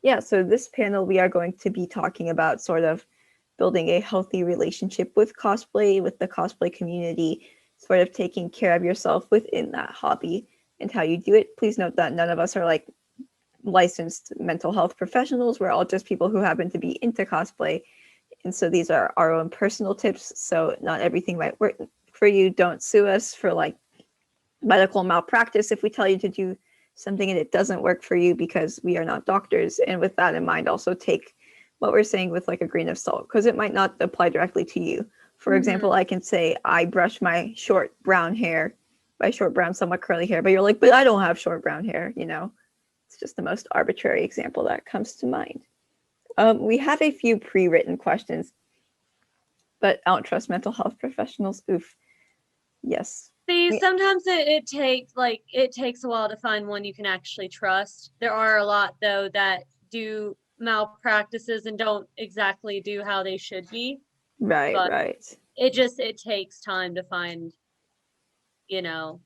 Yeah, so this panel, we are going to be talking about sort of building a healthy relationship with cosplay, with the cosplay community, sort of taking care of yourself within that hobby and how you do it. Please note that none of us are like licensed mental health professionals. We're all just people who happen to be into cosplay. And so these are our own personal tips. So not everything might work for you. Don't sue us for like medical malpractice if we tell you to do something and it doesn't work for you, because we are not doctors. And with that in mind, also take what we're saying with like a grain of salt, because it might not apply directly to you. For example, I can say I brush my short brown hair, by short brown, somewhat curly hair, but you're like, but I don't have short brown hair, you know? It's just the most arbitrary example that comes to mind. We have a few pre-written questions, but I don't trust mental health professionals. Oof. Yes. See, sometimes it takes a while to find one you can actually trust. There are a lot though that do malpractices and don't exactly do how they should be. Right, But right. it takes time to find, you know,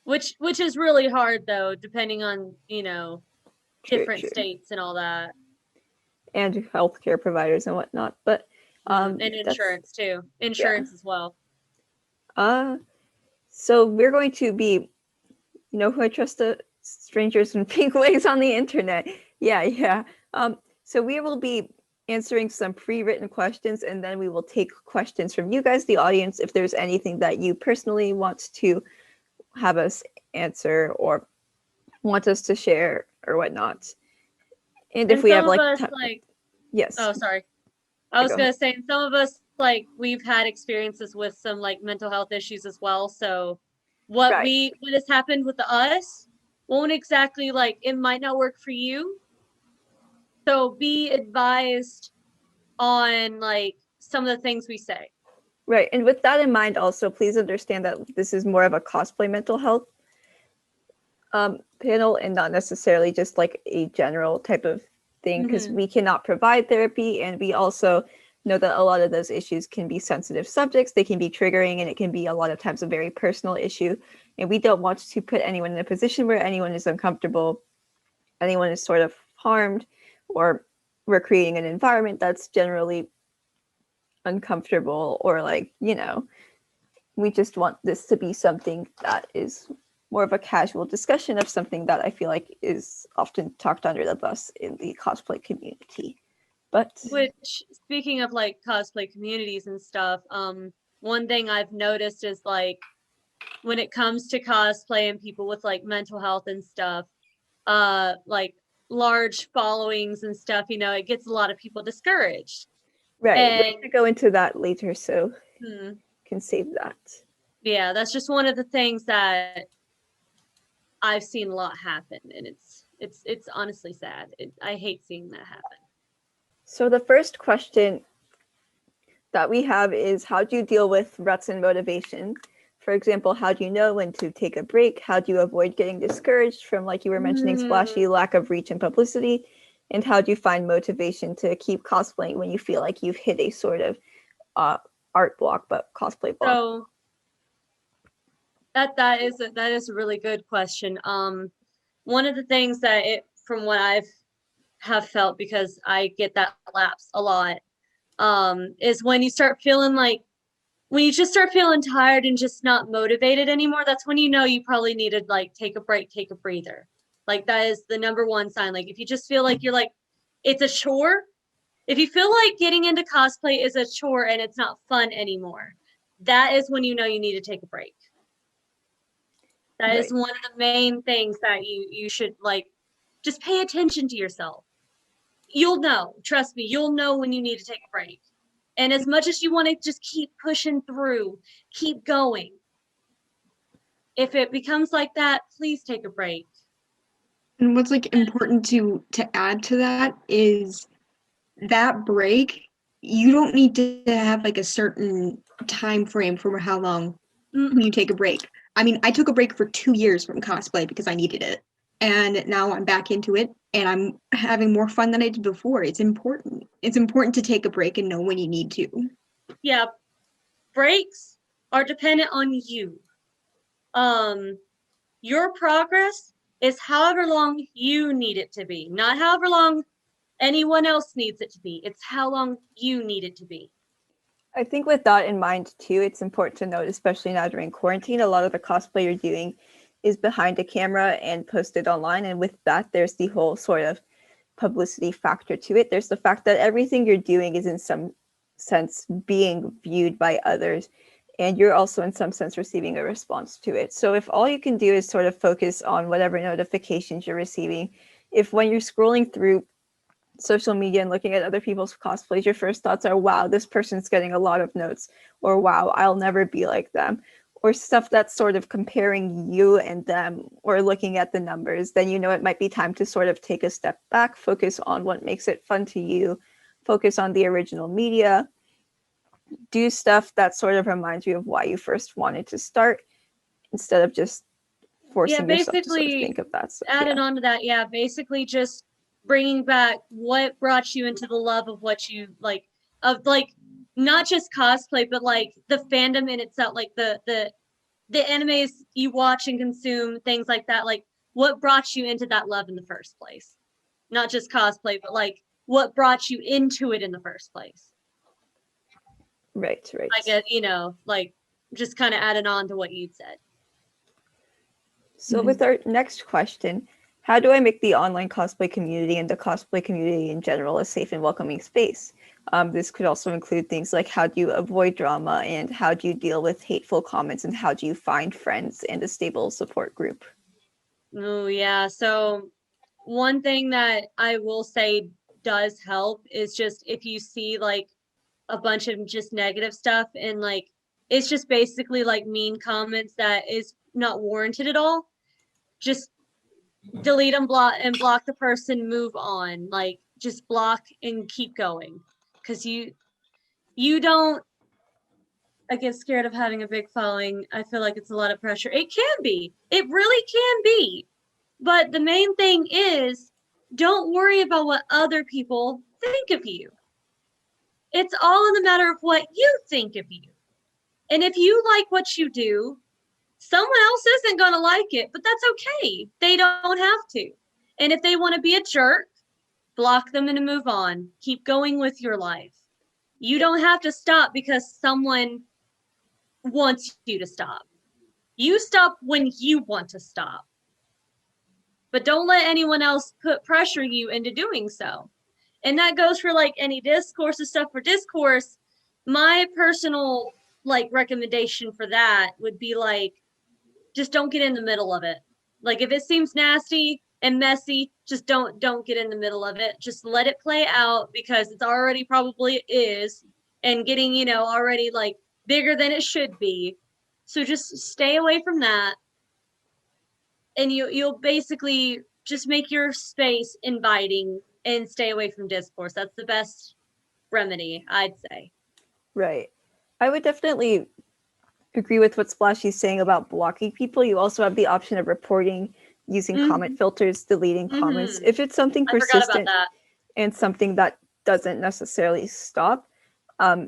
which is really hard though, depending on, True, different true. states and all that. And healthcare providers and whatnot. But And that's, insurance too. yeah. Insurance as well. Uh, so we're going to be, you know who I trust, the strangers in pink wigs on the internet. Yeah, yeah. So we will be answering some pre-written questions, and then we will take questions from you guys, the audience, if there's anything that you personally want to have us answer or want us to share or whatnot. And if And we have some of like us like, yes, oh, sorry. I was go gonna ahead. say, and some of us like we've had experiences with some like mental health issues as well. So Right. what has happened with us won't exactly like it might not work for you. So be advised on like some of the things we say. Right. And with that in mind, also, please understand that this is more of a cosplay mental health panel and not necessarily just like a general type of thing, because Mm-hmm. we cannot provide therapy. And we also know that a lot of those issues can be sensitive subjects, they can be triggering, and it can be a lot of times a very personal issue. And we don't want to put anyone in a position where anyone is uncomfortable, anyone is sort of harmed, or we're creating an environment that's generally uncomfortable, or like, you know, we just want this to be something that is more of a casual discussion of something that I feel like is often talked under the bus in the cosplay community. But Which, speaking of like cosplay communities and stuff, one thing I've noticed is like when it comes to cosplay and people with like mental health and stuff, like large followings and stuff, it gets a lot of people discouraged. right, we're And going to go into that later, so hmm, can save that. yeah, that's just one of the things that I've seen a lot happen, and it's honestly sad. I hate seeing that happen. So the first question that we have is, how do you deal with ruts and motivation? For example, how do you know when to take a break? How do you avoid getting discouraged from, like you were mentioning, splashy, Mm. lack of reach and publicity? And how do you find motivation to keep cosplaying when you feel like you've hit a sort of uh, art block, but cosplay block? So that is a really good question. One of the things that it from what I've have felt, because I get that lapse a lot, is when you just start feeling tired and just not motivated anymore. That's when you probably need to like take a break, take a breather. Like that is the number one sign. Like if you just feel like you're like it's a chore, if you feel like getting into cosplay is a chore and it's not fun anymore, that is when you need to take a break. That is Right. one of the main things that you should like just pay attention to yourself. You'll know, trust me, you'll know when you need to take a break. And as much as you want to just keep pushing through, keep going. If it becomes like that, please take a break. And what's like important to add to that is that break, you don't need to have like a certain time frame for how long Mm, you take a break. I mean, I took a break for 2 years from cosplay because I needed it. And now I'm back into it and I'm having more fun than I did before. It's important. It's important to take a break and know when you need to. yeah, breaks are dependent on you. Um, your progress is however long you need it to be, not however long anyone else needs it to be. It's how long you need it to be. I think with that in mind too, it's important to note, especially now during quarantine, a lot of the cosplay you're doing is behind a camera and posted online. And with that, there's the whole sort of publicity factor to it. There's the fact that everything you're doing is in some sense being viewed by others, and you're also in some sense receiving a response to it. So if all you can do is sort of focus on whatever notifications you're receiving, if when you're scrolling through social media and looking at other people's cosplays, your first thoughts are, wow, this person's getting a lot of notes, or wow, I'll never be like them, or stuff that's sort of comparing you and them, or looking at the numbers, then you know it might be time to sort of take a step back, focus on what makes it fun to you, focus on the original media, do stuff that sort of reminds you of why you first wanted to start, instead of just forcing yourself to sort of think of that stuff. Adding on to that, basically just bringing back what brought you into the love of what you like, of like not just cosplay, but like the fandom in itself, like the animes you watch and consume, things like that. Like what brought you into that love in the first place? Not just cosplay, but like what brought you into it in the first place? Right. I get, like just kind of adding on to what you'd said. So with our next question, how do I make the online cosplay community and the cosplay community in general a safe and welcoming space? This could also include things like how do you avoid drama, and how do you deal with hateful comments, and how do you find friends and a stable support group? Oh, yeah. So one thing that I will say does help is just if you see like a bunch of just negative stuff, and like it's just basically like mean comments that is not warranted at all, just delete and block the person, move on, like just block and keep going, because you don't. I get scared of having a big following. I feel like it's a lot of pressure. It can be, it really can be, but the main thing is don't worry about what other people think of you. It's all in the matter of what you think of you. And if you like what you do, someone else isn't going to like it, but that's okay. They don't have to. And if they want to be a jerk, block them and move on. Keep going with your life. You don't have to stop because someone wants you to stop. You stop when you want to stop. But don't let anyone else pressure you into doing so. And that goes for like any discourse and stuff. For discourse, my personal like recommendation for that would be like, just don't get in the middle of it. Like if it seems nasty and messy, just don't get in the middle of it. Just let it play out, because it's already probably is, and getting, already like bigger than it should be. So just stay away from that. And you'll basically just make your space inviting and stay away from discourse. That's the best remedy, I'd say. Right. I would definitely agree with what Splashy's saying about blocking people. You also have the option of reporting, using comment filters, deleting comments. If it's something persistent and something that doesn't necessarily stop,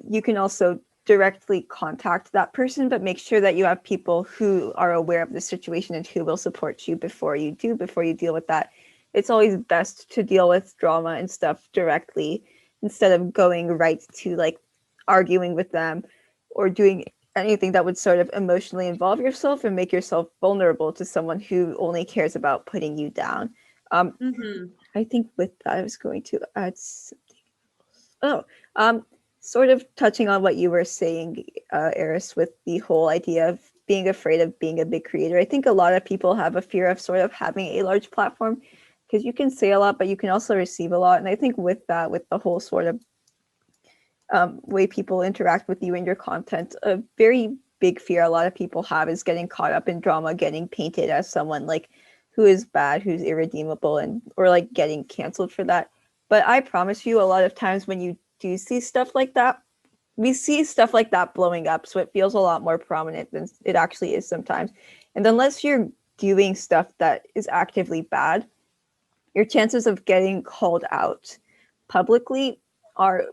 you can also directly contact that person, but make sure that you have people who are aware of the situation and who will support you before you deal with that. It's always best to deal with drama and stuff directly, instead of going right to like arguing with them or doing anything that would sort of emotionally involve yourself and make yourself vulnerable to someone who only cares about putting you down. I think with that, I was going to add something else. Sort of touching on what you were saying, Eris, with the whole idea of being afraid of being a big creator. I think a lot of people have a fear of sort of having a large platform, because you can say a lot, but you can also receive a lot. And I think with that, with the whole sort of way people interact with you and your content, a very big fear a lot of people have is getting caught up in drama, getting painted as someone like who is bad, who's irredeemable, and or like getting canceled for that. But I promise you, a lot of times when you do see stuff like that, we see stuff like that blowing up, so it feels a lot more prominent than it actually is sometimes. And unless you're doing stuff that is actively bad, your chances of getting called out publicly are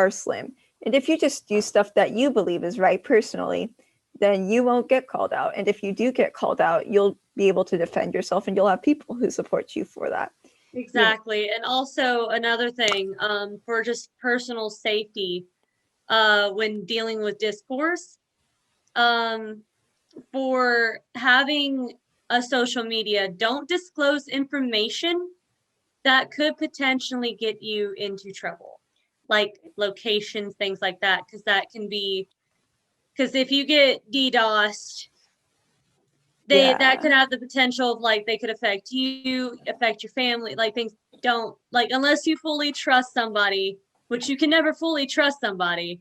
slim. And if you just do stuff that you believe is right personally, then you won't get called out. And if you do get called out, you'll be able to defend yourself, and you'll have people who support you for that. Exactly. And also another thing, for just personal safety, when dealing with discourse, um, for having a social media, don't disclose information that could potentially get you into trouble, like locations, things like that, because that can be, because if you get DDoSed, that could have the potential of like they could affect you, affect your family, like things don't like unless you fully trust somebody, which you can never fully trust somebody.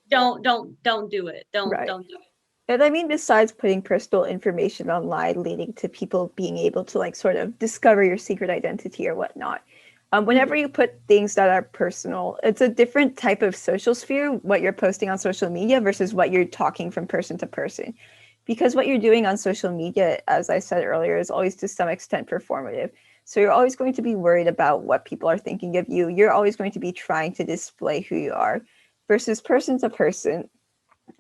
Don't do it. Don't Right. don't do it. And I mean, besides putting personal information online, leading to people being able to like sort of discover your secret identity or whatnot, whenever you put things that are personal, it's a different type of social sphere, what you're posting on social media versus what you're talking from person to person. Because what you're doing on social media, as I said earlier, is always to some extent performative. So you're always going to be worried about what people are thinking of you. You're always going to be trying to display who you are versus person to person.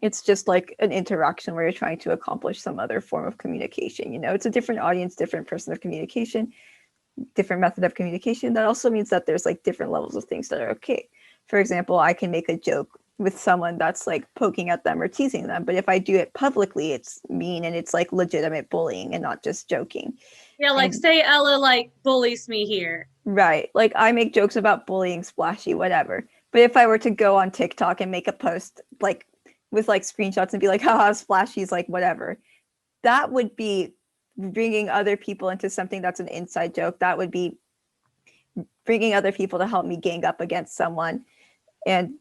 It's just like an interaction where you're trying to accomplish some other form of communication. You know, it's a different audience, different person of communication, different method of communication. That also means that there's like different levels of things that are okay. For example, I can make a joke with someone that's like poking at them or teasing them, but if I do it publicly, it's mean and it's like legitimate bullying and not just joking. Yeah, like And say Ella like bullies me here. right, like I make jokes about bullying, splashy, whatever. But if I were to go on TikTok and make a post like with like screenshots and be like, haha, splashy's like whatever, that would be bringing other people into something that's an inside joke. That would be bringing other people to help me gang up against someone and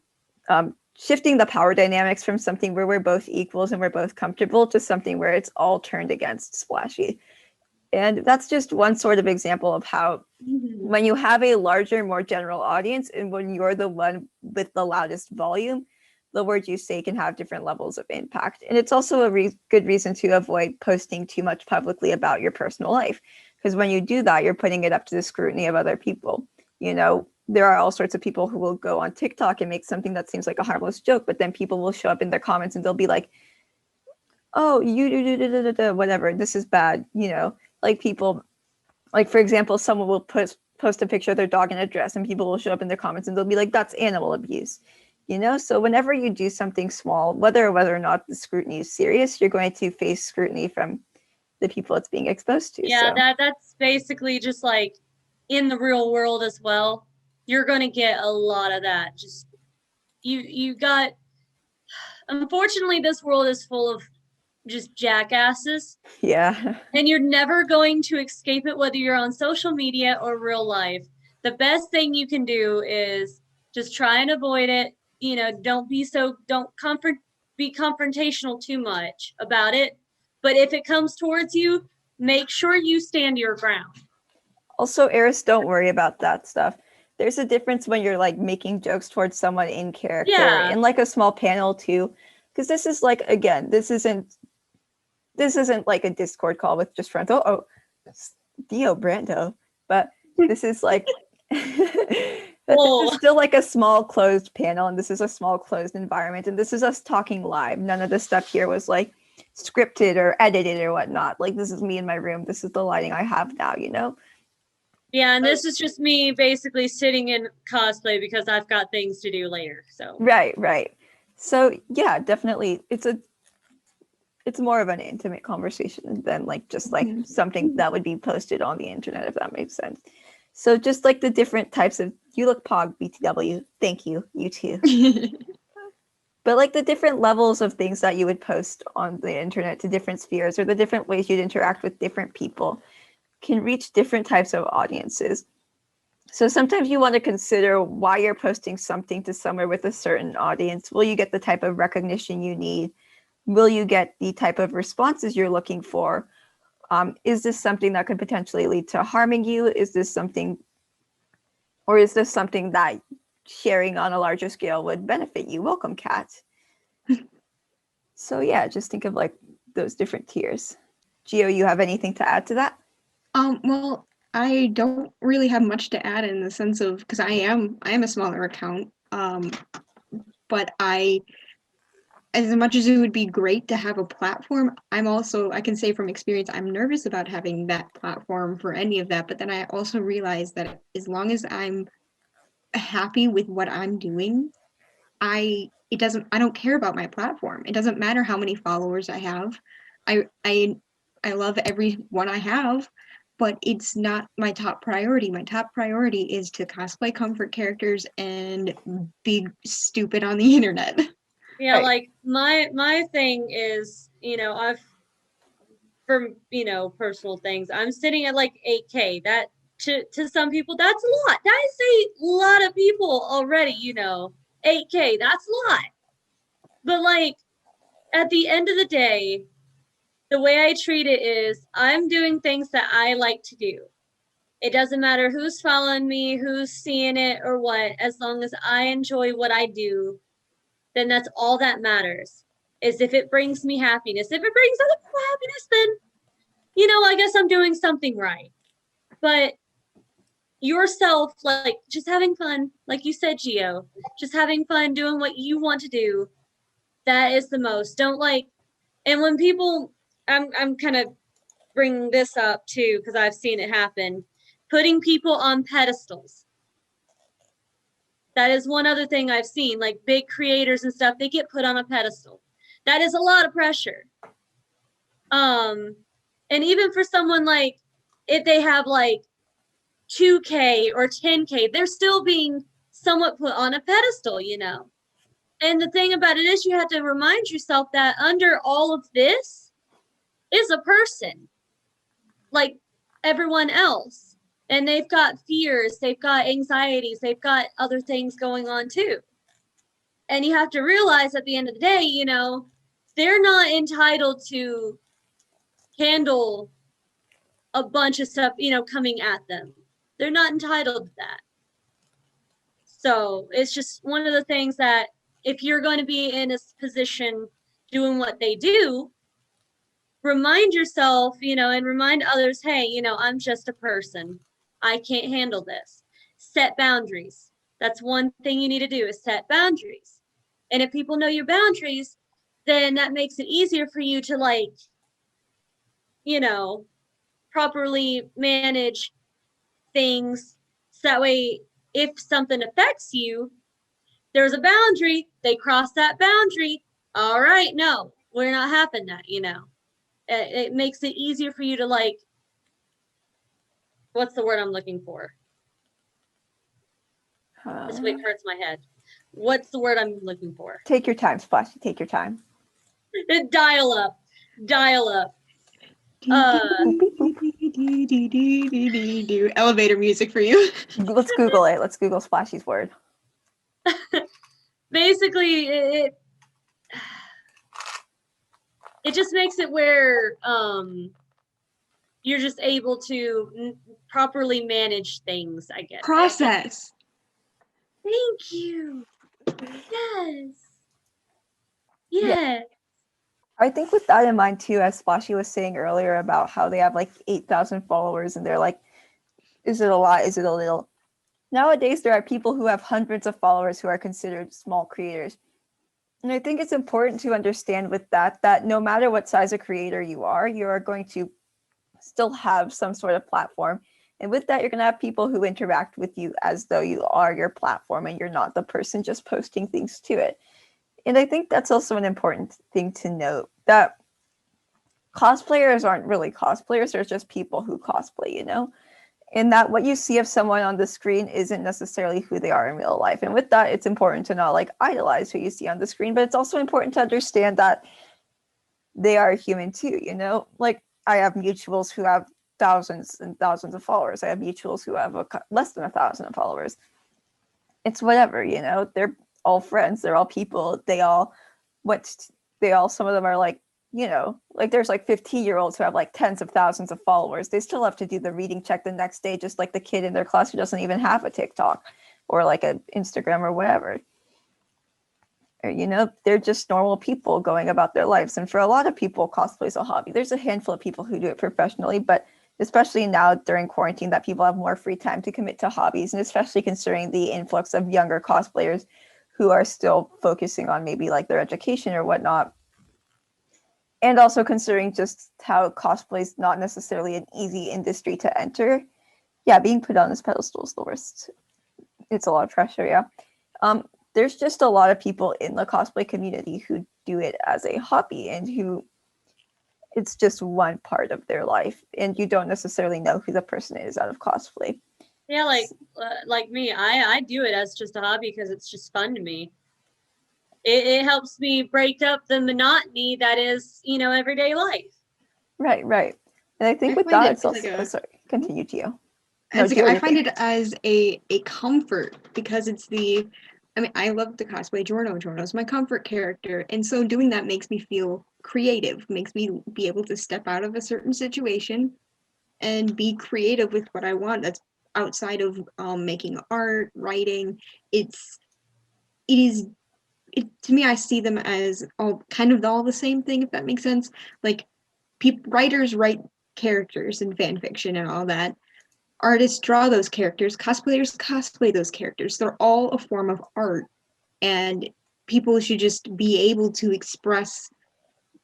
shifting the power dynamics from something where we're both equals and we're both comfortable to something where it's all turned against splashy. And that's just one sort of example of how when you have a larger, more general audience and when you're the one with the loudest volume, the words you say can have different levels of impact. And it's also a good reason to avoid posting too much publicly about your personal life. Because when you do that, you're putting it up to the scrutiny of other people. You know, there are all sorts of people who will go on TikTok and make something that seems like a harmless joke, but then people will show up in their comments and they'll be like, oh, you do whatever, this is bad, you know, like people, like for example, someone will post a picture of their dog in a dress and people will show up in their comments and they'll be like, that's animal abuse, you know. So whenever you do something small, whether or not the scrutiny is serious, you're going to face scrutiny from the people it's being exposed to. Yeah, So that's basically just like in the real world as well. You're gonna get a lot of that. Just you got, unfortunately this world is full of just jackasses. yeah. And you're never going to escape it, whether you're on social media or real life. The best thing you can do is just try and avoid it. You know, don't be confrontational too much about it. But if it comes towards you, make sure you stand your ground. Also, Eris, don't worry about that stuff. There's a difference when you're like making jokes towards someone in character Yeah. in like a small panel too, because this is like, again, this isn't like a Discord call with just friends. Oh, Dio Brando, but this is like but this is still like a small closed panel, and this is a small closed environment, and this is us talking live. None of the stuff here was like scripted or edited or whatnot. Like this is me in my room. This is the lighting I have now, you know? Yeah, and this is just me basically sitting in cosplay because I've got things to do later. So Right. So yeah, definitely it's more of an intimate conversation than like just like something that would be posted on the internet, if that makes sense. So just like the different types of, you look pog, BTW, thank you, you too. But like the different levels of things that you would post on the internet to different spheres or the different ways you'd interact with different people can reach different types of audiences. So sometimes you want to consider why you're posting something to somewhere with a certain audience. Will you get the type of recognition you need? Will you get the type of responses you're looking for? Is this something that could potentially lead to harming you? Is this something that sharing on a larger scale would benefit you? Welcome, Kat. So yeah, just think of like those different tiers. Gio, you have anything to add to that? Well, I don't really have much to add in the sense of, because I am a smaller account, but I as much as it would be great to have a platform, I can say from experience, I'm nervous about having that platform for any of that. But then I also realize that as long as I'm happy with what I'm doing, I don't care about my platform. It doesn't matter how many followers I have. I love every one I have, but it's not my top priority. My top priority is to cosplay comfort characters and be stupid on the internet. Yeah, Right. like my thing is, for personal things, I'm sitting at like 8K. That to some people that's a lot. That is a lot of people already, 8K, that's a lot. But like at the end of the day, the way I treat it is I'm doing things that I like to do. It doesn't matter who's following me, who's seeing it or what, as long as I enjoy what I do, then that's all that matters. Is if it brings me happiness. If it brings other people happiness, then I guess I'm doing something right. But yourself, like just having fun, like you said, Gio, just having fun doing what you want to do, that is the most. Don't and when people, I'm kind of bringing this up too, because I've seen it happen, putting people on pedestals. That is one other thing I've seen, like big creators and stuff, they get put on a pedestal. That is a lot of pressure. And even for someone like, if they have like 2K or 10K, they're still being somewhat put on a pedestal, And the thing about it is you have to remind yourself that under all of this is a person like everyone else. And they've got fears, they've got anxieties, they've got other things going on too. And you have to realize at the end of the day, they're not entitled to handle a bunch of stuff, coming at them. They're not entitled to that. So it's just one of the things that if you're going to be in a position doing what they do, remind yourself, and remind others, hey, I'm just a person. I can't handle this. Set boundaries. That's one thing you need to do is set boundaries. And if people know your boundaries, then that makes it easier for you to properly manage things. So that way, if something affects you, there's a boundary, they cross that boundary. All right, no, we're not having that, It makes it easier for you to what's the word I'm looking for? This week hurts my head. What's the word I'm looking for? Take your time, Splashy. Take your time. Dial up. Elevator music for you. Let's Google it. Let's Google Splashy's word. Basically, it just makes it where you're just able to properly manage things, I guess. Process. Thank you. Yes. I think with that in mind too, as Splashy was saying earlier about how they have like 8,000 followers and they're like, is it a lot? Is it a little? Nowadays, there are people who have hundreds of followers who are considered small creators. And I think it's important to understand with that no matter what size of creator you are going to still have some sort of platform. And with that, you're going to have people who interact with you as though you are your platform and you're not the person just posting things to it. And I think that's also an important thing to note, that cosplayers aren't really cosplayers. They're just people who cosplay, and that what you see of someone on the screen isn't necessarily who they are in real life. And with that, it's important to not idolize who you see on the screen, but it's also important to understand that they are human too, Like I have mutuals who have thousands and thousands of followers. I have mutuals who have less than 1,000 followers. It's whatever, they're all friends. They're all people. Some of them are there's 15-year-olds who have tens of thousands of followers. They still have to do the reading check the next day, just like the kid in their class who doesn't even have a TikTok or an Instagram or whatever. Or, they're just normal people going about their lives. And for a lot of people, cosplay is a hobby. There's a handful of people who do it professionally, but especially now during quarantine that people have more free time to commit to hobbies, and especially considering the influx of younger cosplayers who are still focusing on maybe like their education or whatnot. And also considering just how cosplay is not necessarily an easy industry to enter. Yeah, being put on this pedestal is the worst. It's a lot of pressure, yeah. There's just a lot of people in the cosplay community who do it as a hobby and who it's just one part of their life, and you don't necessarily know who the person is out of cosplay. Yeah, like me, I do it as just a hobby because it's just fun to me. It helps me break up the monotony that is, everyday life. Right. And I think I with find that, it it's also like sorry, continue to you. I find it as a comfort because it's I love the cosplay. Giorno's my comfort character, and so doing that makes me feel creative, makes me be able to step out of a certain situation and be creative with what I want. That's outside of making art, writing. It is to me. I see them as all the same thing, if that makes sense. Like writers write characters in fan fiction and all that. Artists draw those characters, cosplayers cosplay those characters. They're all a form of art, and people should just be able to express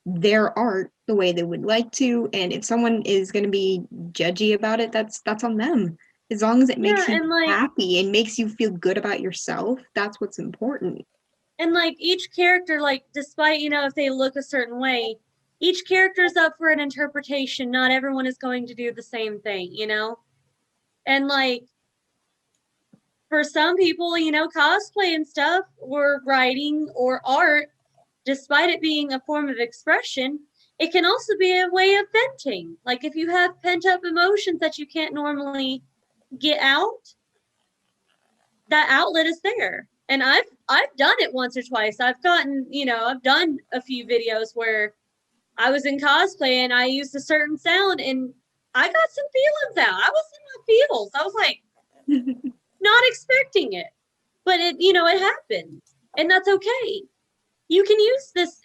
their art the way they would like to. And if someone is going to be judgy about it, that's on them. As long as it makes you happy and makes you feel good about yourself, that's what's important. And each character, despite if they look a certain way, each character is up for an interpretation. Not everyone is going to do the same thing, and for some people, cosplay and stuff, or writing or art, despite it being a form of expression, it can also be a way of venting. Like if you have pent up emotions that you can't normally get out, that outlet is there. And I've done it once or twice. I've done a few videos where I was in cosplay and I used a certain sound and I got some feelings out. I was in my feels. I was like not expecting it. But it happened. And that's okay. You can use this,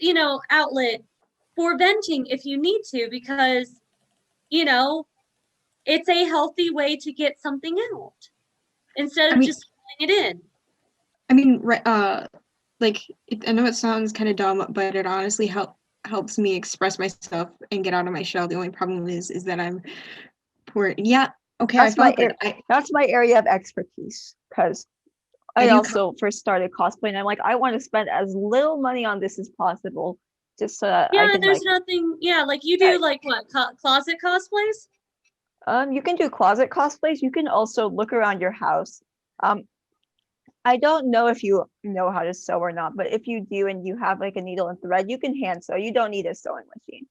outlet for venting if you need to, because, it's a healthy way to get something out instead of just pulling it in. I mean, I know it sounds kind of dumb, but it honestly helps me express myself and get out of my shell. The only problem is that I'm poor. Yeah, okay, that's my area of expertise, because I also first started cosplaying. I'm like, I want to spend as little money on this as possible, just so that I can. There's nothing. Yeah, you do what closet cosplays. You can do closet cosplays. You can also look around your house. I don't know if you know how to sew or not, but if you do and you have a needle and thread, you can hand sew. You don't need a sewing machine.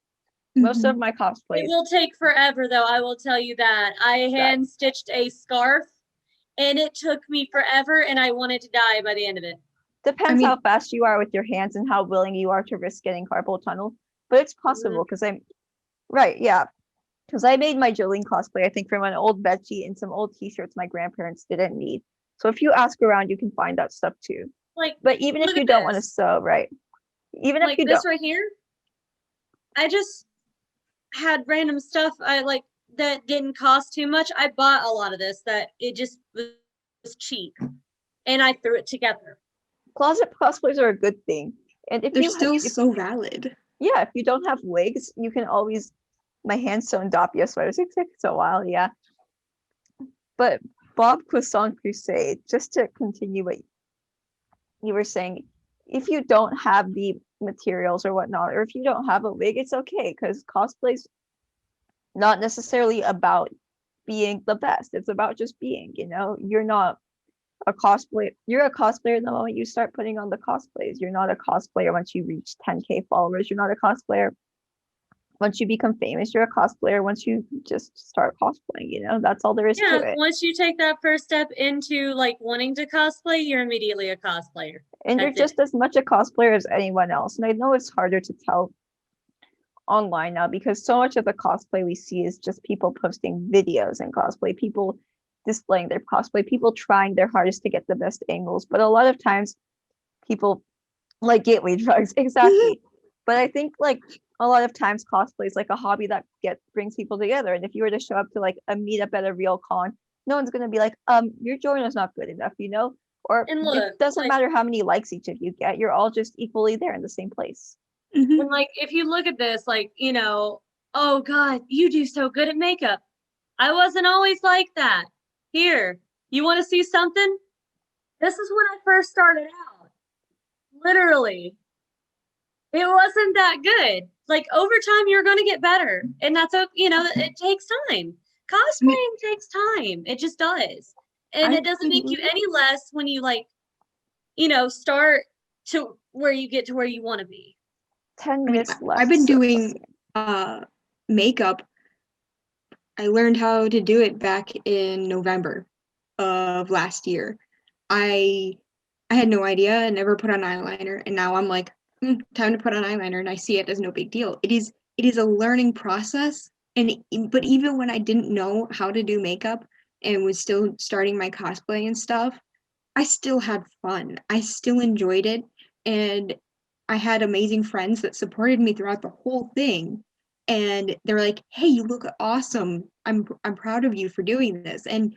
Most of my cosplays. It will take forever, though. I will tell you that. I hand stitched a scarf, and it took me forever, and I wanted to die by the end of it. Depends how fast you are with your hands and how willing you are to risk getting carpal tunnel, but it's possible because because I made my Jolene cosplay, I think, from an old bedsheet and some old t-shirts my grandparents didn't need. So if you ask around, you can find that stuff too. But even if you don't want to sew, right? Even if you this right here, I just had random stuff that didn't cost too much. I bought a lot of this that it just was cheap, and I threw it together. Closet cosplays are a good thing, and if they're still so valid. Yeah, if you don't have wigs, you can always. My hand sewn Doppia sweaters. It takes a while, yeah. But Bob Croissant Crusade, just to continue what you were saying, if you don't have the materials or whatnot, or if you don't have a wig, it's okay, because cosplay's not necessarily about being the best. It's about just being, you're not a cosplayer. You're a cosplayer the moment you start putting on the cosplays. You're not a cosplayer once you reach 10K followers. You're not a cosplayer once you become famous. You're a cosplayer once you just start cosplaying, that's all there is to it. Once you take that first step into wanting to cosplay, you're immediately a cosplayer. And you're just as much a cosplayer as anyone else. And I know it's harder to tell online now because so much of the cosplay we see is just people posting videos in cosplay, people displaying their cosplay, people trying their hardest to get the best angles. But a lot of times people like gateway drugs. Exactly. But I think a lot of times cosplay is a hobby that brings people together. And if you were to show up to a meetup at a real con, no one's gonna be like, your Jordan's not good enough, Or And it look, doesn't like, matter how many likes each of you get. You're all just equally there in the same place. Mhm. and like, if you look at this, like, you know, oh God, you do so good at makeup. I wasn't always like that. Here, you want to see something? This is when I first started out. Literally. It wasn't that good. Like, over time, you're going to get better. And that's, you know, it takes time. Cosplaying takes time. It just does. And it doesn't make you any less when you, like, you know, start to where you get to where you want to be. 10 I mean, minutes left. I've been so- doing makeup. I learned how to do it back in November of last year. I had no idea. I never put on eyeliner, and now I'm like, time to put on eyeliner, and I see it as no big deal. It is a learning process, but even when I didn't know how to do makeup and was still starting my cosplay and stuff, I still had fun. I still enjoyed it, and I had amazing friends that supported me throughout the whole thing. And they're like, "Hey, you look awesome. I'm proud of you for doing this." And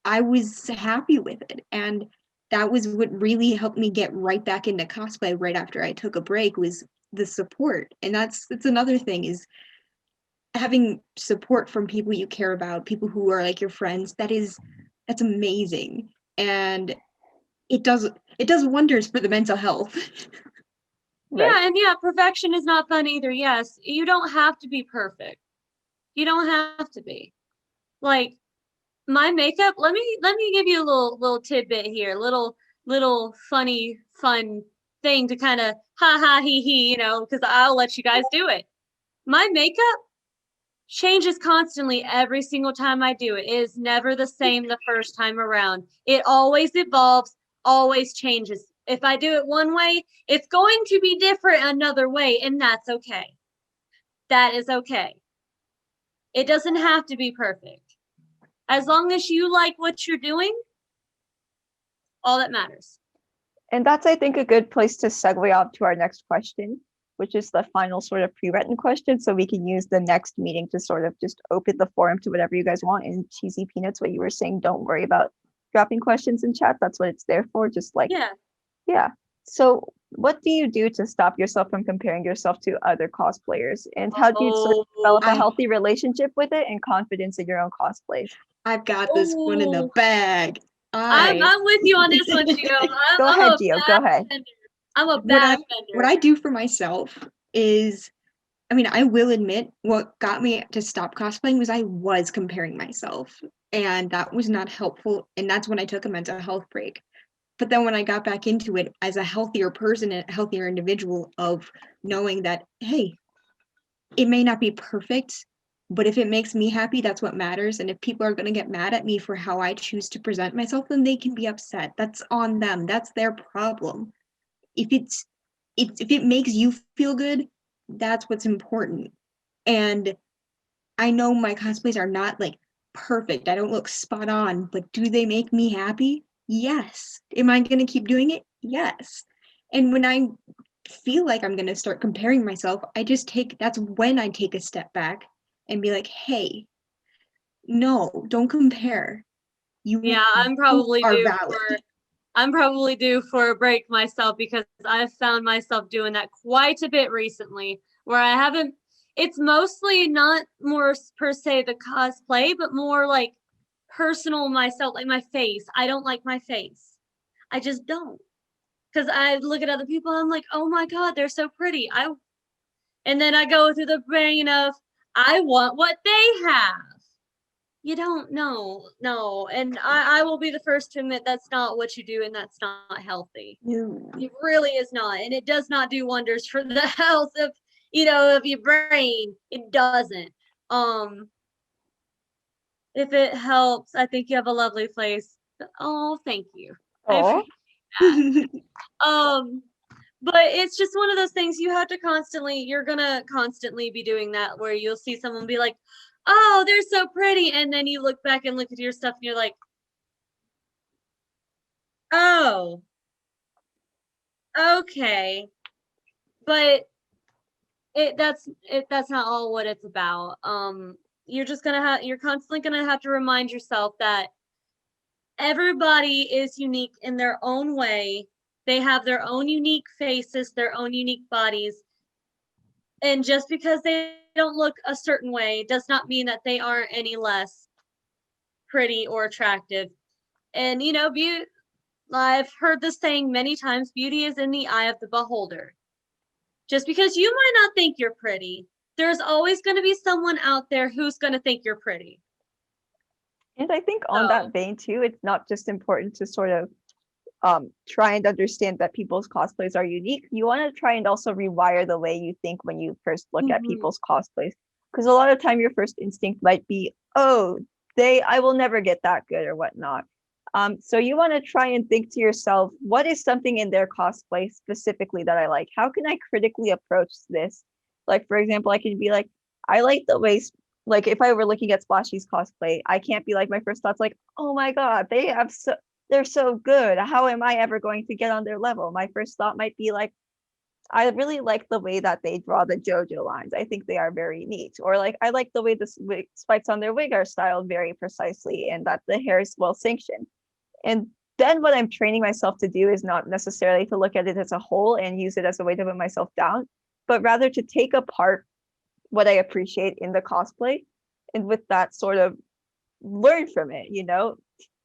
I was happy with it. And that was what really helped me get right back into cosplay right after I took a break was the support. And that's another thing is having support from people you care about, people who are like your friends. That's amazing. And it does wonders for the mental health. Right. Yeah, and yeah, perfection is not fun either. Yes, you don't have to be perfect. You don't have to be. Like, my makeup, let me give you a little tidbit here, little funny fun thing to kind of ha ha he he, you know, because I'll let you guys do it. My makeup changes constantly every single time I do it. It is never the same the first time around. It always evolves, always changes. If I do it one way, it's going to be different another way, and that's okay. That is okay. It doesn't have to be perfect. As long as you like what you're doing, all that matters. And that's, I think, a good place to segue off to our next question, which is the final sort of pre-written question. So we can use the next meeting to sort of just open the forum to whatever you guys want. And Cheesy Peanuts, what you were saying, don't worry about dropping questions in chat. That's what it's there for. Just like, yeah. So what do you do to stop yourself from comparing yourself to other cosplayers? And how do you sort of develop a healthy relationship with it and confidence in your own cosplays? I've got this one in the bag. I'm with you on this one, Gio. Go ahead, Gio. Go ahead. I'm a bad fender. What I do for myself is, I mean, I will admit what got me to stop cosplaying was I was comparing myself, and that was not helpful. And that's when I took a mental health break. But then when I got back into it as a healthier person, a healthier individual, of knowing that, hey, it may not be perfect, but if it makes me happy, that's what matters. And if people are going to get mad at me for how I choose to present myself, then they can be upset. That's on them. That's their problem. If if it makes you feel good, that's what's important. And I know my cosplays are not like perfect. I don't look spot on, but do they make me happy? Yes. Am I going to keep doing it? Yes. And when I feel like I'm going to start comparing myself, that's when I take a step back and be like, hey, no, don't compare. I'm probably are due valid. for a break myself, because I've found myself doing that quite a bit recently, where I haven't, it's mostly not more per se the cosplay, but more like personal myself, like my face. I don't like my face. I just don't. Because I look at other people, I'm like, oh my God, they're so pretty. And then I go through the brain of, I want what they have. You don't know, no. And I will be the first to admit that's not what you do, and that's not healthy. No. It really is not. And it does not do wonders for the health of, you know, of your brain. It doesn't. If it helps, I think you have a lovely place. Oh, thank you. I appreciate that. But it's just one of those things you have to you're gonna constantly be doing that, where you'll see someone be like, oh, they're so pretty, and then you look back and look at your stuff and you're like, oh, okay. But that's not all what it's about. You're constantly gonna have to remind yourself that everybody is unique in their own way. They have their own unique faces, their own unique bodies. And just because they don't look a certain way does not mean that they aren't any less pretty or attractive. And, you know, I've heard this saying many times, beauty is in the eye of the beholder. Just because you might not think you're pretty, there's always going to be someone out there who's going to think you're pretty. And I think on that vein too, it's not just important to sort of try and understand that people's cosplays are unique. You want to try and also rewire the way you think when you first look at people's cosplays. Because a lot of time your first instinct might be, oh, I will never get that good or whatnot. So you want to try and think to yourself, what is something in their cosplay specifically that I like? How can I critically approach this? Like, for example, I can be like, I like the way, like if I were looking at Splashy's cosplay, I can't be like, my first thought's like, oh my God, they're so good. How am I ever going to get on their level? My first thought might be like, I really like the way that they draw the JoJo lines. I think they are very neat. Or like, I like the way the spikes on their wig are styled very precisely and that the hair is well sanctioned. And then what I'm training myself to do is not necessarily to look at it as a whole and use it as a way to put myself down, but rather to take apart what I appreciate in the cosplay and with that sort of learn from it, you know,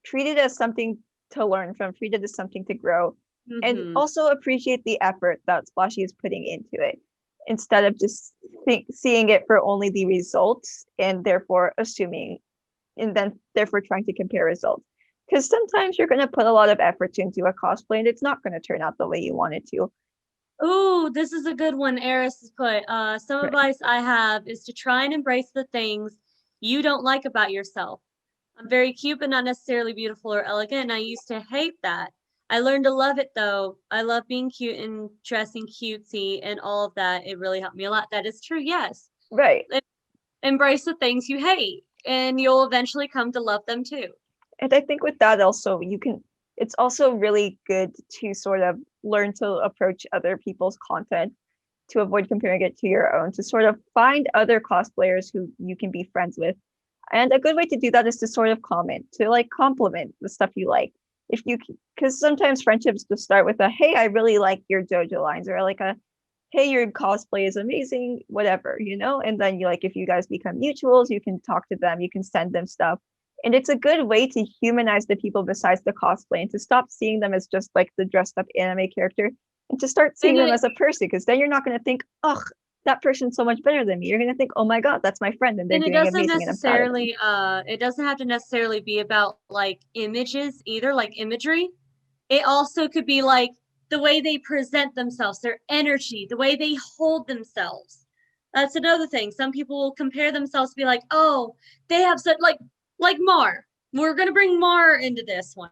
treat it as something to learn from, treat it as something to grow, and also appreciate the effort that Splashy is putting into it instead of just seeing it for only the results and therefore assuming and then therefore trying to compare results. Because sometimes you're going to put a lot of effort into a cosplay and it's not going to turn out the way you want it to. Oh, this is a good one Eris has put. Some advice I have is to try and embrace the things you don't like about yourself. I'm very cute, but not necessarily beautiful or elegant, and I used to hate that. I learned to love it, though. I love being cute and dressing cutesy and all of that. It really helped me a lot. That is true, yes. Right. Embrace the things you hate, and you'll eventually come to love them, too. And I think with that also, it's also really good to sort of learn to approach other people's content to avoid comparing it to your own, to sort of find other cosplayers who you can be friends with. And a good way to do that is to sort of comment, to like compliment the stuff you like. Because sometimes friendships just start with a, hey, I really like your JoJo lines, or like a, hey, your cosplay is amazing, whatever, you know? And then if you guys become mutuals, you can talk to them, you can send them stuff. And it's a good way to humanize the people besides the cosplay and to stop seeing them as just like the dressed up anime character and to start seeing them as a person, because then you're not going to think, oh, that person's so much better than me. You're going to think, oh my God, that's my friend and they're doing amazing and I'm proud of them. It doesn't have to necessarily be about like images either, like imagery. It also could be like the way they present themselves, their energy, the way they hold themselves. That's another thing. Some people will compare themselves to be like, oh, they have such like Mar. We're going to bring Mar into this one.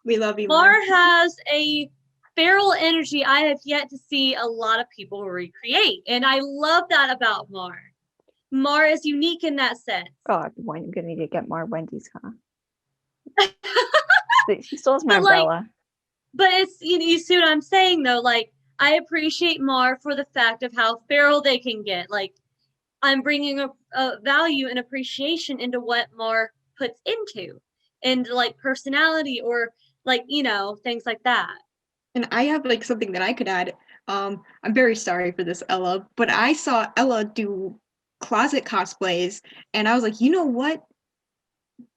We love you, Mar has a feral energy I have yet to see a lot of people recreate. And I love that about Mar. Mar is unique in that sense. God, I'm going to need to get more Wendy's, huh? She still has my umbrella. But it's, you see what I'm saying, though? Like, I appreciate Mar for the fact of how feral they can get. Like, I'm bringing a value and appreciation into what Mar puts into, and like personality or like, things like that. And I have like something that I could add. I'm very sorry for this, Ella, but I saw Ella do closet cosplays and I was like, you know what?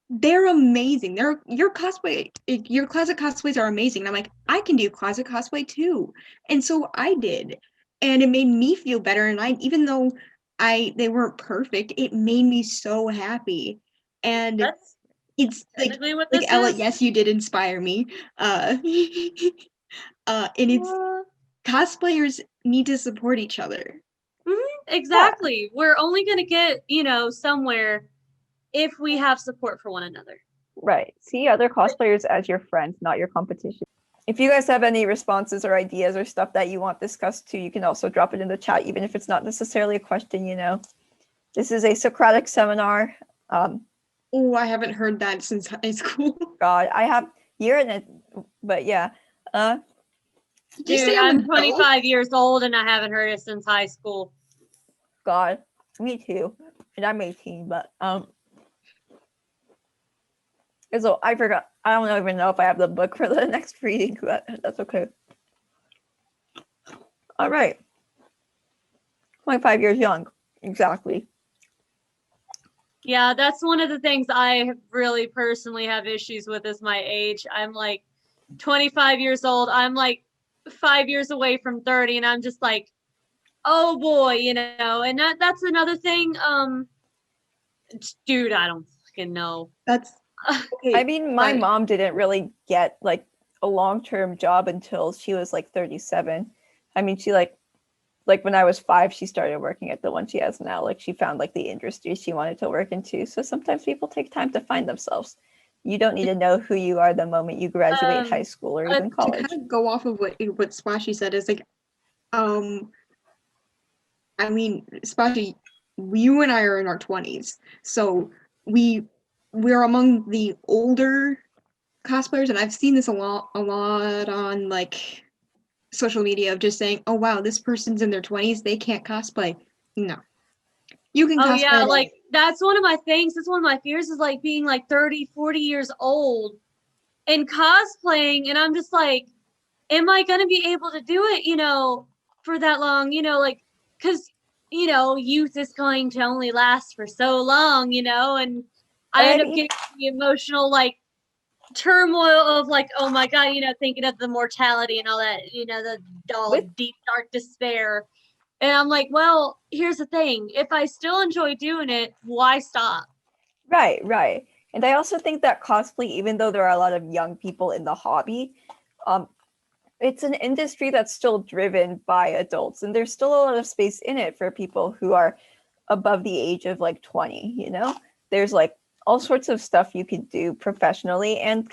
They're amazing. Your closet cosplays are amazing. And I'm like, I can do closet cosplay too. And so I did. And it made me feel better. And even though they weren't perfect, it made me so happy. And it's like Ella, yes, you did inspire me. And it's cosplayers need to support each other. Exactly. Yeah. We're only going to get, somewhere if we have support for one another. Right. See other cosplayers as your friends, not your competition. If you guys have any responses or ideas or stuff that you want discussed too, you can also drop it in the chat, even if it's not necessarily a question, This is a Socratic seminar. Oh, I haven't heard that since high school. God, I have year in it, but yeah. Dude, I'm 25 years old and I haven't heard it since high school. God, me too. And I'm 18, but so I I don't even know if I have the book for the next reading, but that's okay. All right. 25 years young. Exactly. Yeah, that's one of the things I really personally have issues with is my age. I'm like 25 years old. I'm like 5 years away from 30, and I'm just like, oh boy, you know. And that's another thing. Dude, I don't fucking know. That's okay. I mean, my mom didn't really get like a long-term job until she was like 37. I mean, she like when I was 5, she started working at the one she has now. Like she found like the industry she wanted to work into. So sometimes people take time to find themselves. You don't need to know who you are the moment you graduate high school or even To college. kind of go off of what Splashy said is like, I mean, Splashy, you and I are in our 20s, so we're among the older cosplayers, and I've seen this a lot on like social media of just saying, oh wow, this person's in their 20s, they can't cosplay. No, you can Oh cosplay. yeah, like that's one of my things. That's one of my fears is like being like 30, 40 years old and cosplaying, and I'm just like, am I going to be able to do it, you know, for that long, you know, like, because, you know, youth is going to only last for so long, you know, and I end up getting the emotional, like, turmoil of, like, oh my God, you know, thinking of the mortality and all that, you know, the all deep, dark despair. And I'm like, well, here's the thing. If I still enjoy doing it, why stop? Right, right. And I also think that cosplay, even though there are a lot of young people in the hobby, it's an industry that's still driven by adults, and there's still a lot of space in it for people who are above the age of like 20, you know? There's like all sorts of stuff you can do professionally and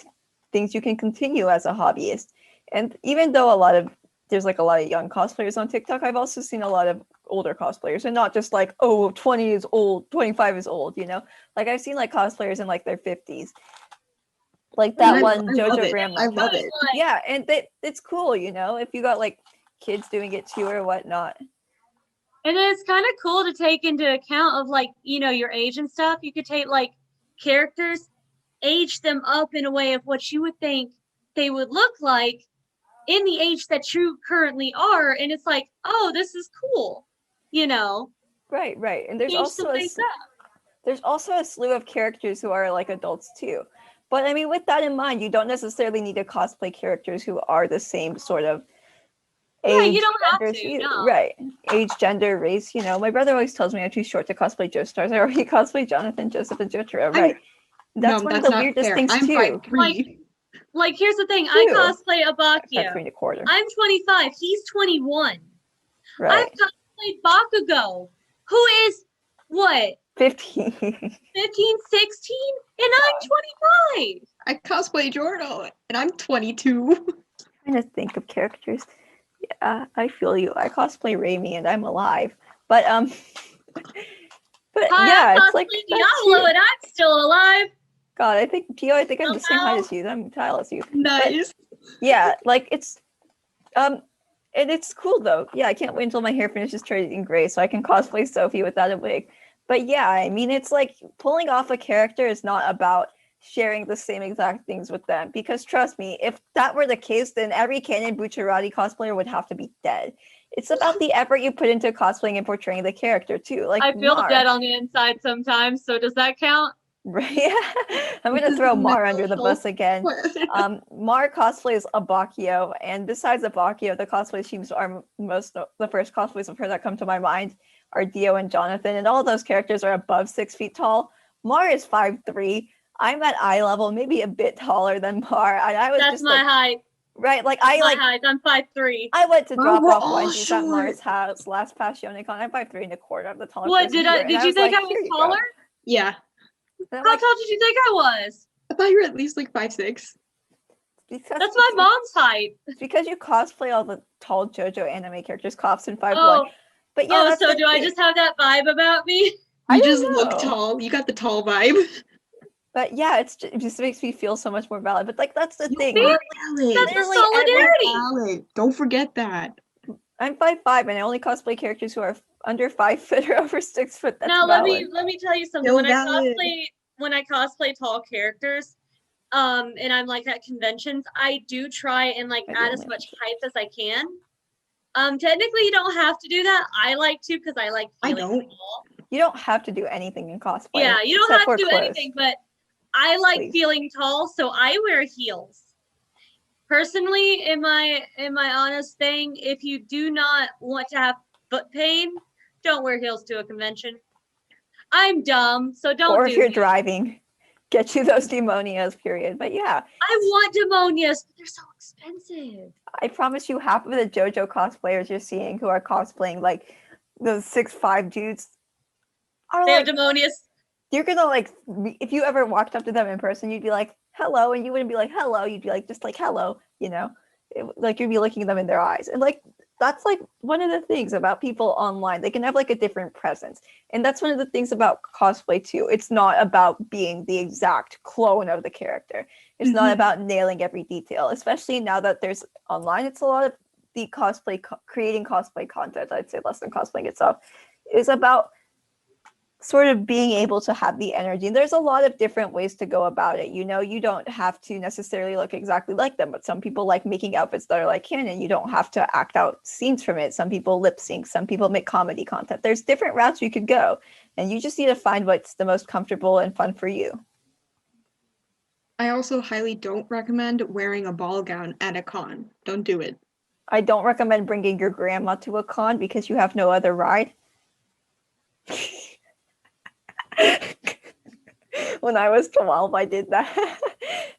things you can continue as a hobbyist. And even though there's like a lot of young cosplayers on TikTok, I've also seen a lot of older cosplayers, and not just like, oh, 20 is old, 25 is old, you know? Like I've seen like cosplayers in like their 50s. Like that one JoJo Graham. I love it. Yeah, and it's cool, you know, if you got like kids doing it too or whatnot. And it's kind of cool to take into account of like, you know, your age and stuff. You could take like characters, age them up in a way of what you would think they would look like in the age that you currently are. And it's like, oh, this is cool, you know. Right, right. And there's Change also some things up. there's also a slew of characters who are like adults too. But I mean, with that in mind, you don't necessarily need to cosplay characters who are the same sort of age, you don't have gender, to, no. right? Age, gender, race. You know, my brother always tells me I'm too short to cosplay Joestars. I already cosplay Jonathan, Joseph, and Jotaro, right? That's one of the weirdest things I'm too. 5'3". Like here's the thing. I cosplay Abakio. 5'3¼ I'm 25. He's 21. Right. I've cosplayed Bakugo, who is what? 15. 15, 16? And I'm 25. I cosplay Jordo, and I'm 22. Trying to think of characters. Yeah, I feel you. I cosplay Raimi and I'm alive. But yeah, it's like Diablo and I'm still alive. God, I think I'm the same height as you. I'm tall as you. Nice. But, yeah, like it's and it's cool though. Yeah, I can't wait until my hair finishes turning gray so I can cosplay Sophie without a wig. But yeah, I mean, it's like pulling off a character is not about sharing the same exact things with them. Because trust me, if that were the case, then every canon Bucciarati cosplayer would have to be dead. It's about the effort you put into cosplaying and portraying the character too. Like I feel dead on the inside sometimes, so does that count? Right. I'm gonna throw Mar under the bus again. Mar cosplays Abakio, and besides Abakio, the cosplay teams are the first cosplays of her that come to my mind are Dio and Jonathan, and all of those characters are above 6 feet tall. Mar is 5'3". I'm at eye level, maybe a bit taller than Mar. And I was That's just my like, height. Right, like my height. I'm 5'3". I went to drop we're off all onesies at short. Mar's house last Passione con. I'm 5'3¼ I'm the tallest What person did here, did you was think like, I was "Here you go." taller? Yeah. And I'm How like, tall did you think I was? I thought you were at least like 5'6". That's my mom's height. It's because you cosplay all the tall JoJo anime characters, Cops and 5'1". Oh, But yeah, that's so the do I thing. just have that vibe about me? I You don't just know. look tall. You got the tall vibe. But yeah, it just makes me feel so much more valid. But like, that's the thing. Valid. That's a Literally solidarity. Valid. Don't forget that. I'm 5'5", and I only cosplay characters who are under 5 foot or over 6 foot. That's Now valid. let me tell you something. Still When valid. I cosplay tall characters, and I'm like at conventions, I do try and like I add do as much imagine. hype as I can. Technically you don't have to do that. I like to because I like I feeling don't. tall. You don't have to do anything in cosplay. Yeah, you don't except have for to do clothes. anything, but I like Please. feeling tall, so I wear heels. Personally, in my honest thing, if you do not want to have foot pain, don't wear heels to a convention. I'm dumb, so don't Or do if you're heels. driving, get you those demonias, period. But yeah, I want demonias, but they're so expensive. I promise you, half of the JoJo cosplayers you're seeing who are cosplaying like those 6'5" dudes are They have like, demonias. you're gonna like, if you ever walked up to them in person, you'd be like, hello, and you wouldn't be like, hello, you'd be like, just like, hello, you know? Like you'd be looking them in their eyes. And like, that's like one of the things about people online. They can have like a different presence. And that's one of the things about cosplay too. It's not about being the exact clone of the character. It's not about nailing every detail, especially now that there's online. It's a lot of the cosplay, creating cosplay content, I'd say less than cosplaying itself, is about sort of being able to have the energy. And there's a lot of different ways to go about it. You know, you don't have to necessarily look exactly like them, but some people like making outfits that are like canon. You don't have to act out scenes from it. Some people lip sync, some people make comedy content. There's different routes you could go, and you just need to find what's the most comfortable and fun for you. I also highly don't recommend wearing a ball gown at a con. Don't do it. I don't recommend bringing your grandma to a con because you have no other ride. When I was 12, I did that.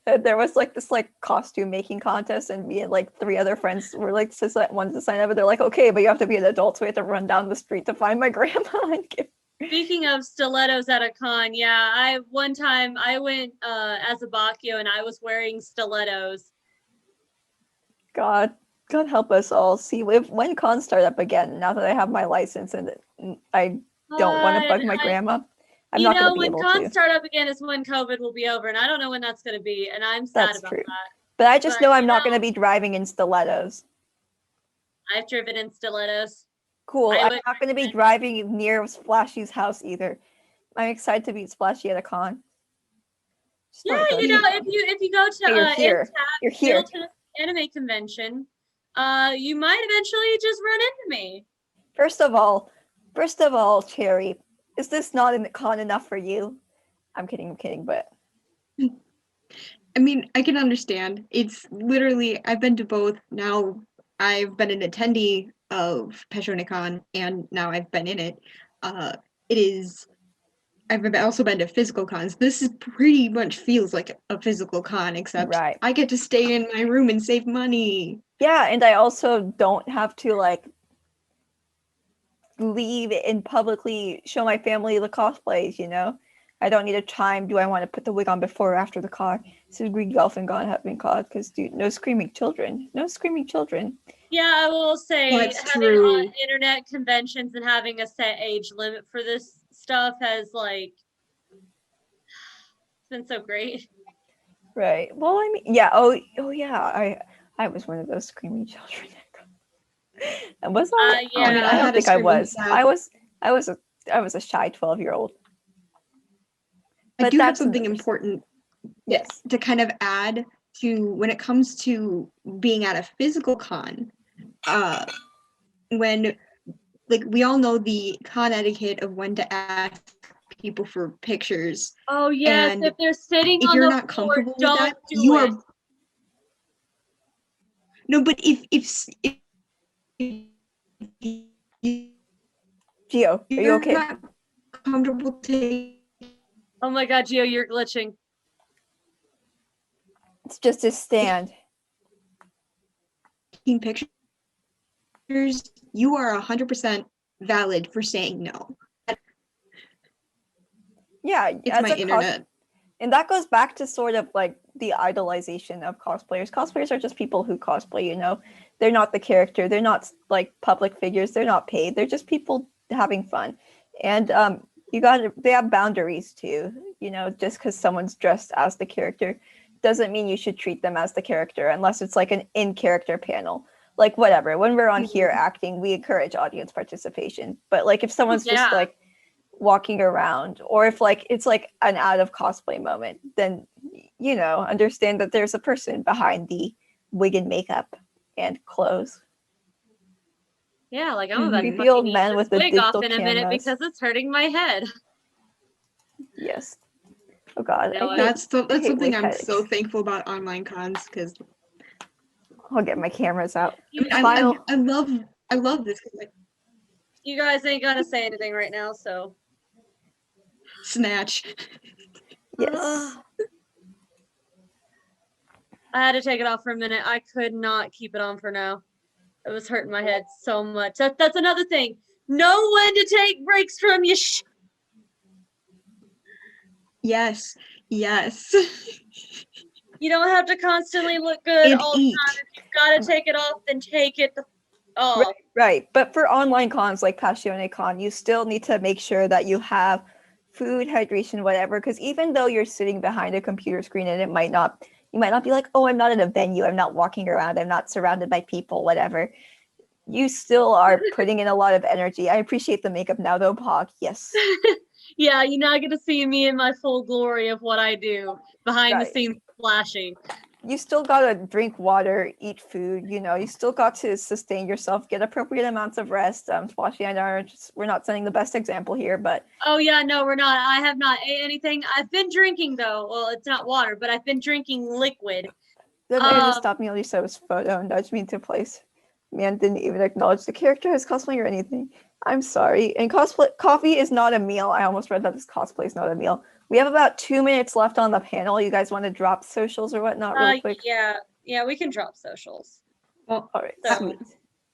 There was like this like costume making contest, and me and like 3 other friends were like wanted to sign up, but they're like, okay, but you have to be an adult, so we had to run down the street to find my grandma and give. Speaking of stilettos at a con, yeah, one time I went as a Bacchio and I was wearing stilettos. God help us all. See, when cons start up again, now that I have my license and I don't want to bug my grandma, I'm not going to be when able cons to. start up again is when COVID will be over, and I don't know when that's going to be, and I'm sad That's about true. that. But I just know I'm not going to be driving in stilettos. I've driven in stilettos. Cool. I'm not going to be driving near Splashy's house either. I'm excited to meet Splashy at a con. Yeah, you know, if you go to you're here. Middleton Anime Convention, you might eventually just run into me. First of all, Cherry, is this not in the con enough for you? I'm kidding, but I mean, I can understand. It's literally, I've been to both. Now I've been an attendee of Passione, and now I've been in it. I've also been to physical cons. This is pretty much feels like a physical con, except I get to stay in my room and save money. Yeah, and I also don't have to like leave and publicly show my family the cosplays, you know? I don't need a time. Do I want to put the wig on before or after the con? This is Green Golfing God having caught because, dude, no screaming children. No screaming children. Yeah, I will say That's having true. internet conventions and having a set age limit for this stuff has like it's been so great. Right. Well, I mean, yeah. Oh yeah. I was one of those screaming children. And was I? Yeah. I mean, I don't think I was. I was a shy 12-year-old. I do have something important yes to kind of add to when it comes to being at a physical con. When like we all know the con etiquette of when to ask people for pictures. Oh yes, and if they're sitting if on you're the not floor, comfortable with don't that, do you it. are no. But if Gio, are you okay? Not comfortable taking. Oh my God, Gio, you're glitching. It's just a stand. Taking pictures, you are 100% valid for saying no. Yeah, it's my internet. And that goes back to sort of like the idolization of cosplayers. Cosplayers are just people who cosplay, you know? They're not the character. They're not like public figures. They're not paid. They're just people having fun. And they have boundaries too. You know, just because someone's dressed as the character doesn't mean you should treat them as the character unless it's like an in-character panel. Like whatever. When we're on here acting, we encourage audience participation. But like if someone's just like walking around, or if like it's like an out of cosplay moment, then understand that there's a person behind the wig and makeup and clothes. Yeah, like I'm about to Creepy old fucking man eat with this the wig off digital in a minute cameras. because it's hurting my head. Yes. Oh God. You know what? That's hate something wig I'm so headaches. thankful about online cons because I'll get my cameras out. I love this. Like, You guys ain't gonna say anything right now, so. snatch. Yes. I had to take it off for a minute. I could not keep it on for now. It was hurting my head so much. That's another thing. Know when to take breaks from your Yes. You don't have to constantly look good And all the eat. time. If you've got to take it off, then take it off. Right. But for online cons like Passione Con, you still need to make sure that you have food, hydration, whatever. Because even though you're sitting behind a computer screen and you might not be like, oh, I'm not in a venue, I'm not walking around, I'm not surrounded by people, whatever. You still are putting in a lot of energy. I appreciate the makeup now, though, Pog. Yes. Yeah, you're not going to see me in my full glory of what I do behind the Right. scenes flashing. You still gotta drink water, eat food. You still got to sustain yourself, get appropriate amounts of rest. Splashy and I we're not setting the best example here, but Oh yeah, no, we're not. I have not ate anything. I've been drinking though. Well, it's not water, but I've been drinking liquid. then they just stopped me on Lisa's photo and nudged me into place. Man didn't even acknowledge the character as cosplay or anything. I'm sorry. And coffee is not a meal. I almost read that this cosplay is not a meal. We have about 2 minutes left on the panel. You guys want to drop socials or whatnot real quick? Yeah, we can drop socials. Well, All right, So- sweet.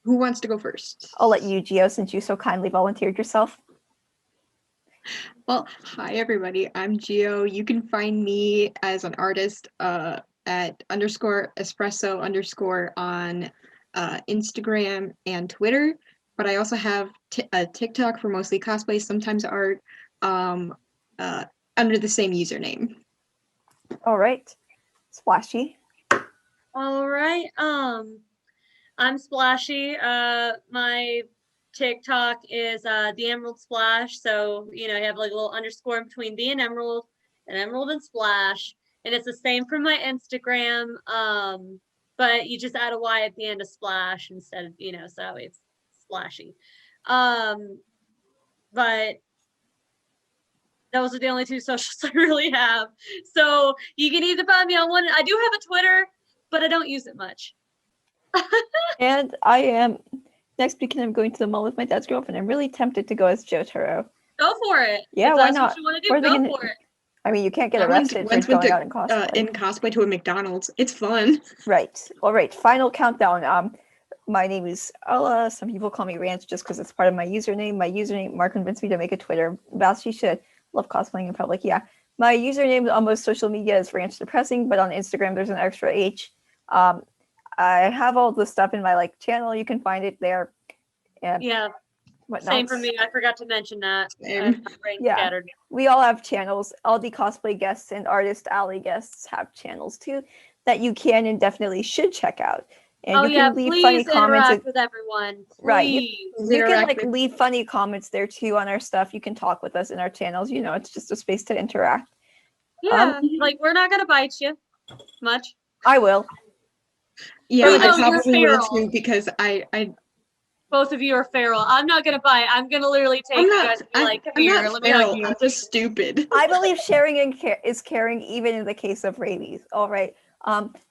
who wants to go first? I'll let you, Gio, since you so kindly volunteered yourself. Well, hi everybody. I'm Gio. You can find me as an artist at _Espuresso_ on Instagram and Twitter. But I also have a TikTok for mostly cosplay, sometimes art, under the same username. All right, Splashy. All right. I'm Splashy. My TikTok is TheEmeraldSplashy. So you have like a little underscore in between the and Emerald and Splash, and it's the same for my Instagram. But you just add a Y at the end of Splash instead of so it's Splashy. But those are the only two socials I really have. So you can either find me on one. I do have a Twitter, but I don't use it much. And I am next weekend. I'm going to the mall with my dad's girlfriend. I'm really tempted to go as Jotaro. Go for it. Yeah, if why that's not? what you want to Where do, are they go gonna- for it. I mean, you can't get I went arrested for with going out in cosplay. in cosplay to a McDonald's. It's fun. Right. All right. Final countdown. My name is Ella. Some people call me Ranch just because it's part of my username. Mark convinced me to make a Twitter. She should love cosplaying in public. Yeah. My username on most social media is Ranchdepressing, but on Instagram there's an extra H. I have all the stuff in my channel. You can find it there. And Yeah. whatnot. Same for me. I forgot to mention that. Same. Yeah. Scattered. We all have channels. All the cosplay guests and Artist Alley guests have channels too that you can and definitely should check out. And you can leave please funny comments. interact with everyone. Please. Right. You can leave funny comments there too on our stuff. You can talk with us in our channels. It's just a space to interact. Yeah. We're not gonna bite you much. I will. Yeah, You know, I probably you're will feral. too because I Both of you are feral. I'm not gonna bite. I'm gonna literally take I'm you not guys and be like, come I'm here, not let me hug feral. you. I'm just stupid. I believe sharing is caring, even in the case of rabies. All right.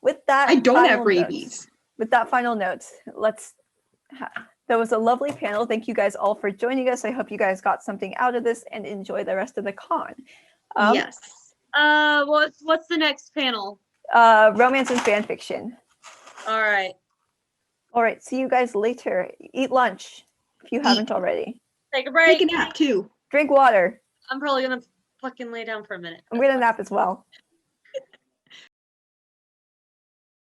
With that, I don't have final rabies. notes- with that final note, that was a lovely panel. Thank you guys all for joining us. I hope you guys got something out of this and enjoy the rest of the con. Yes. What's the next panel? Romance and fan fiction. All right. All right. See you guys later. Eat lunch if you haven't already. Take a break. Take a nap too. Drink water. I'm probably gonna fucking lay down for a minute. I'm gonna nap as well.